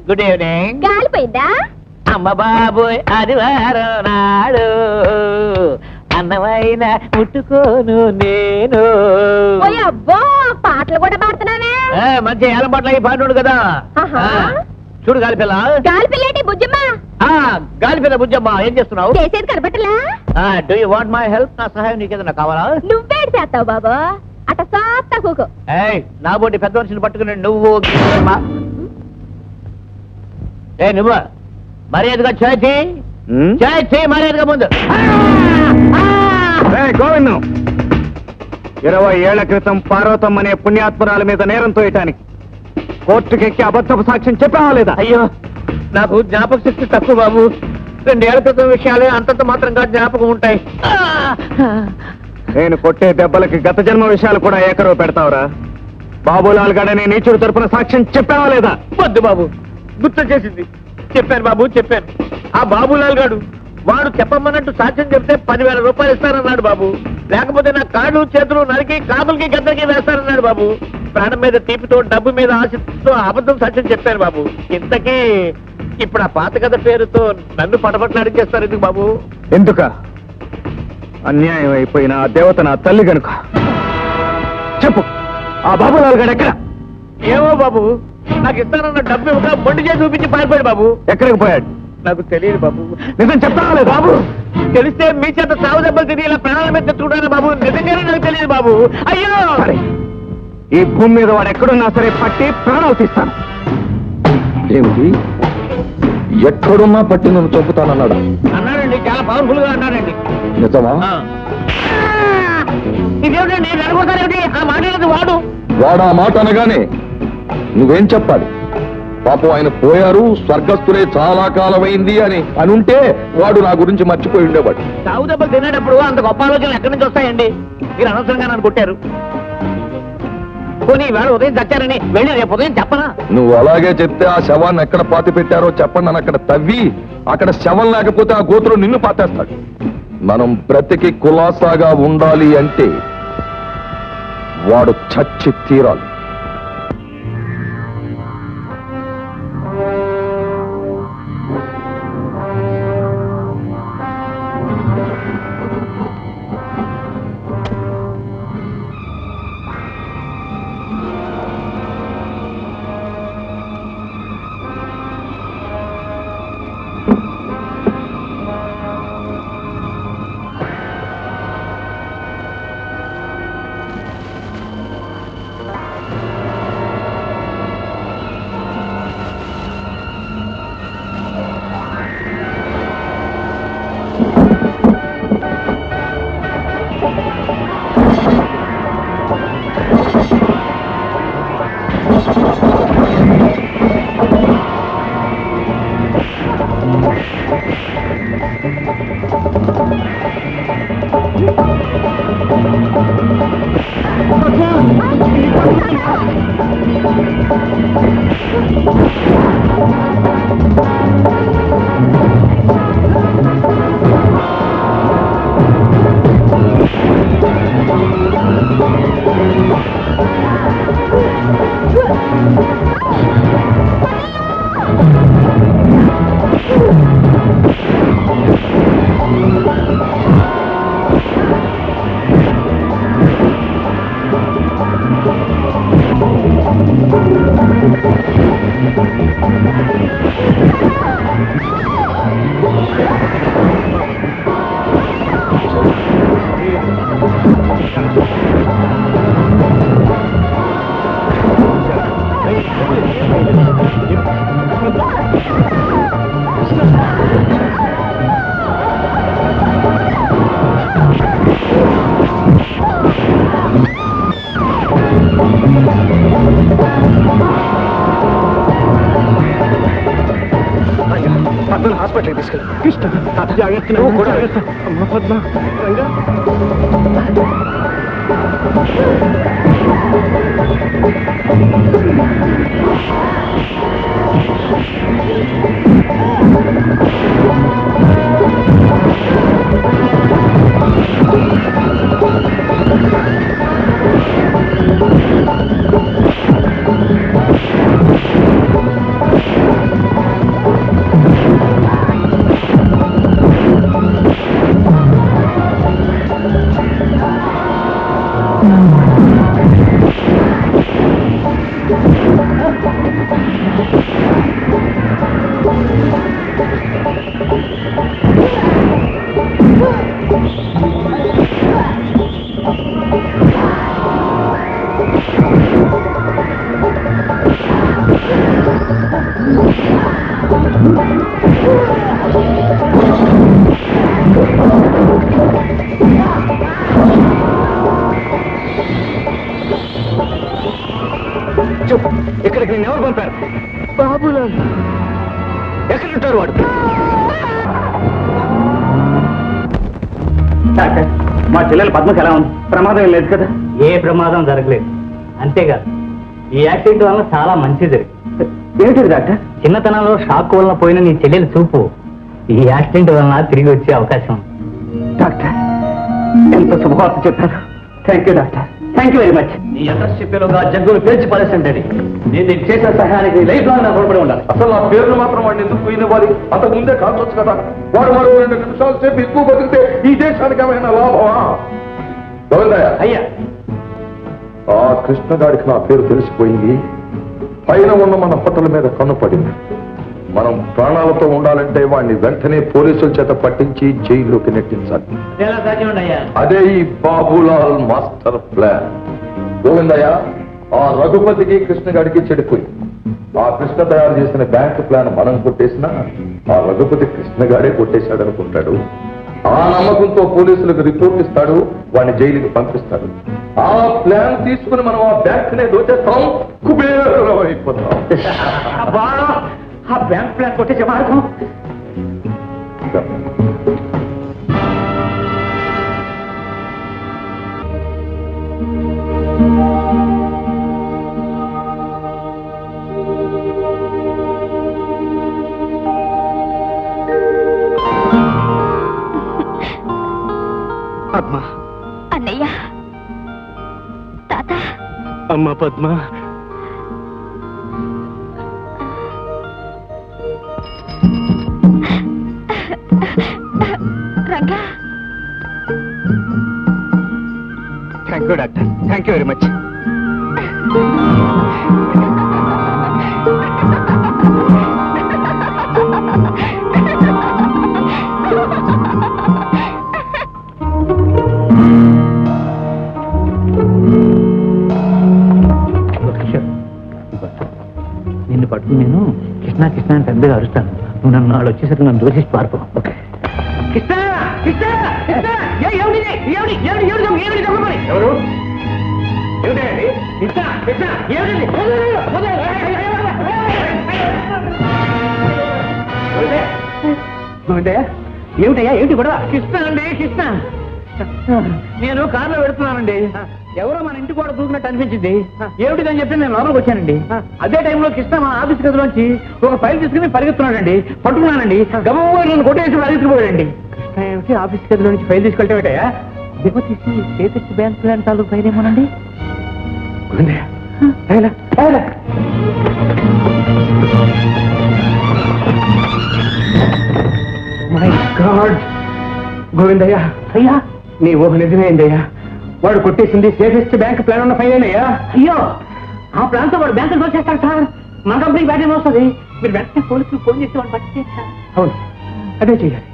Good evening. గాలిపోయిందా? అమ్మ బాబోయ్ ఆదివారం నాడు అన్నమైన ముట్టుకోను నేను. అబ్బో పాటలు కూడా పాడుతున్నావే. మంచి ఏలం పాటలు అయి పాడు కదా. చూడు గాలిపిల్ల. గాలిపిల్లేటి బుజ్జమ్మ. గాలిపిల్ల బుజ్జమ్మ ఏం చేస్తున్నావు? చేసేది కనబట్టలా. Do you want my help? నా సహాయం నీకేదన్నా కావాలా? నువ్వేడు చేస్తావు బాబు అట సాప్తా కూకో. నా బోటి పెద్ద మనిషిని పట్టుకుని నువ్వు నువ్వు మర్యాదగా చేయి మర్యాదగా ముందు. గోవిందం 20 ఏళ్ల క్రితం పార్వతమ్మ అనే పుణ్యాత్మరాల మీద నేరం తోయటానికి కోర్టుకెక్కి అబద్ధపు సాక్ష్యం చెప్పావా లేదా? అయ్యో నాకు జ్ఞాపక శక్తి తక్కువ బాబు. 2 ఏళ్ల క్రితం విషయాలే అంతంత మాత్రంగా జ్ఞాపకం ఉంటాయి. నేను కొట్టే దెబ్బలకి గత జన్మ విషయాలు కూడా ఏకరవ పెడతావురా? బాబులాల్ గడనే నీచుడు తరపున సాక్ష్యం చెప్పావా లేదా? వద్దు బాబు, గుర్తు చేసింది. చెప్పాను బాబు చెప్పాను. ఆ బాబులాల్ గాడు వాడు చెప్పమన్నట్టు సాక్ష్యం చెప్తే 10,000 రూపాయలు ఇస్తానన్నాడు బాబు. లేకపోతే నా కాళ్ళు చేతులు నరికి కాపులకి గద్దరికి వేస్తానన్నాడు బాబు. ప్రాణం మీద తీపితో డబ్బు మీద ఆశతో అబద్ధం సాక్ష్యం చెప్పాను బాబు. ఇంతకీ ఇప్పుడు ఆ పాత కథ పేరుతో నన్ను పటపట్లు అడిగేస్తారు ఎందుకు బాబు? ఎందుక? అన్యాయం అయిపోయిన ఆ దేవత నా తల్లి గనుక. చెప్పు, ఆ బాబులాల్ గారు ఎక్కడ? ఏమో బాబు, నాకు ఇస్తానన్న డబ్బు ఇవ్వక మొండి చేసి చూపించి పారిపోయాడు బాబు. ఎక్కడికి పోయాడు? నాకు తెలియదు బాబు. నిజం చెప్తావా బాబు? తెలిస్తే మీ చేత సాగు దెబ్బలు తిరిగి ఇలా ప్రాణాల మీద తెచ్చుకుంటాను బాబు. నిజంగానే నాకు తెలియదు బాబు. అయ్యో ఈ భూమి మీద వాడు ఎక్కడున్నా సరే పట్టి ప్రాణాలు తీస్తాను. ఏమిటి? ఎక్కడున్నా పట్టి నువ్వు చంపుతానన్నాడా? అన్నాడండి, చాలా పవర్ఫుల్ గా అన్నాడండి. నిజమా? ఇదేమిటండి నెలకోసారి ఆ మాట్లాడేది వాడు. వాడా మాట అనగానే నువ్వేం చెప్పాలి? పాపం ఆయన పోయారు, స్వర్గస్థులే చాలా కాలమైంది అని అనుంటే వాడు నా గురించి మర్చిపోయి ఉండేవాడు. సాగు దెబ్బలు తినేటప్పుడు అంత గొప్ప ఆలోచనలు ఎక్కడి నుంచి వస్తాయండి? మీరు అనవసరంగా నన్ను కొట్టారు. పోనీ ఇవాళ ఉదయం చచ్చారని వెళ్ళి రేపు ఉదయం చెప్పనా? నువ్వు అలాగే చెప్తే ఆ శవాన్ని ఎక్కడ పాతి పెట్టారో చెప్పండి అని అక్కడ తవ్వి అక్కడ శవం లేకపోతే ఆ గోతులో నిన్ను పాతేస్తాడు. మనం బ్రతికి కులాసాగా ఉండాలి అంటే వాడు చచ్చి తీరాలి. హాస్పిటల్ తీసుకెళ్ళి కృష్ణ జాగ్రత్త. నువ్వు కూడా అమ్మ పద్మ రంగా. చెప్పు, ఇక్కడికి నేను ఎవరు పంపారు? బాబులాల్ ఎక్కడ ఉంటారు వాడు? డాక్టర్, మా చెల్లెలు పద్మకి ఎలా ఉంది? ప్రమాదం ఏం లేదు కదా? ఏ ప్రమాదం జరగలేదు. అంతేకాదు, ఈ యాక్సిడెంట్ వల్ల చాలా మంచి జరిగింది. ఏమిటి డాక్టర్? చిన్నతనంలో షాక్ వలన పోయిన నీ చెల్లెలు చూపు ఈ యాక్సిడెంట్ వలన తిరిగి వచ్చే అవకాశం ఉంది. డాక్టర్, ఎంత శుభవార్త చెప్పారు. Thank you doctor, thank you very much. నీ అడ్రస్ చెప్పేలోగా జగ్గులు పేర్చి పడేసండి. నేను నీకు చేసిన సహాయానికి లైఫ్ లాంగ్ నా రుణపడి ఉండాలి. అసలు ఆ పేర్లు మాత్రం వాడిని ఎందుకు పోయినవ్వాలి? అంతకు ముందే కాల్చొచ్చు కదా. వాడు 2 నిమిషాల సేపు ఎక్కువ బతికితే ఈ దేశానికి ఏమైనా లాభమా? గోవిందయ్య, అయ్యా, ఆ కృష్ణగాడికి నా పేరు తెలిసిపోయింది. పైన ఉన్న మన హోటల్ మీద కన్ను పడింది. మనం ప్రాణాలతో ఉండాలంటే వాడిని వెంటనే పోలీసుల చేత పట్టించి జైల్లోకి నెట్టించాలి. ఎలా సాధ్యం అయ్యా? అదే ఈ బాబులాల్ మాస్టర్ ప్లాన్. గోవిందయ్య, ఆ రఘుపతికి కృష్ణగాడికి చెడిపోయింది. ఆ కృష్ణ తయారు చేసిన బ్యాంక్ ప్లాన్ మనం కొట్టేసినా ఆ రఘుపతి కృష్ణగాడే కొట్టేశాడు అనుకుంటాడు. ఆ నమ్మకంతో పోలీసులకు రిపోర్ట్ ఇస్తాడు, వాడిని జైలుకి పంపిస్తాడు. ఆ ప్లాన్ తీసుకుని మనం ఆ బ్యాంక్ నే దోచేస్తాం, కుబేరం అయిపోతాం. ఆ బ్యాంక్ ప్లాన్ కొట్టేసే మార్గం పద్మ, అన్నయ్య, తాత, అమ్మ Padma, Ranga, thank you doctor, thank you very much. నిన్ను పట్టుకుని నేను కృష్ణ కృష్ణ అని పెద్దగా అరుస్తాను. నువ్వు నన్ను నాడు వచ్చేసరికి నన్ను దోషించి పారిపో. ఓకే? కృష్ణ, కృష్ణ, కృష్ణ, ఎవరు? కృష్ణ, కృష్ణ, ఏమిటి? ఏమిటయ్యా, ఏమిటి గొడవ? కృష్ణ అండి, కృష్ణ. నేను కారులో పెడుతున్నానండి. ఎవరో మన ఇంటి కూడా దూకినట్టు అనిపించింది. ఏమిటిదని చెప్పి నేను లోపలికి వచ్చానండి. అదే టైంలో కృష్ణ మన ఆఫీస్ గదిలోంచి ఒక ఫైల్ తీసుకుని పరిగెత్తున్నాడండి. పట్టుకున్నానండి. గబగబా నన్ను కొట్టేసి పరిగెత్తుకుపోయాడండి. కృష్ణ ఏమిటి ఆఫీస్ గదిలో నుంచి ఫైల్ తీసుకెళ్ళటం ఏంటయ్యా? దిగు తీసి చేతి బ్యాంక్ ప్లాన్ తాలూకు ఫైల్ ఏమోనండి. మై గాడ్, గోవిందయ్య, అయ్యా, నీ ఊహ నిజమైందయ్యా. వాడు కొట్టేసింది సేఫెస్ట్ బ్యాంక్ ప్లాన్ ఉన్న ఫైలేనయ్యా. అయ్యో, ఆ ప్లాన్ తో వాడు బ్యాంకులు దోచేస్తాడు సార్. మన కంపెనీకి బ్యాటరీ వస్తుంది. మీరు వెంటనే పోలీసులు ఫోన్ చేసి వాడు పట్టి చేస్తారు. అవును, అదే చెయ్యాలి.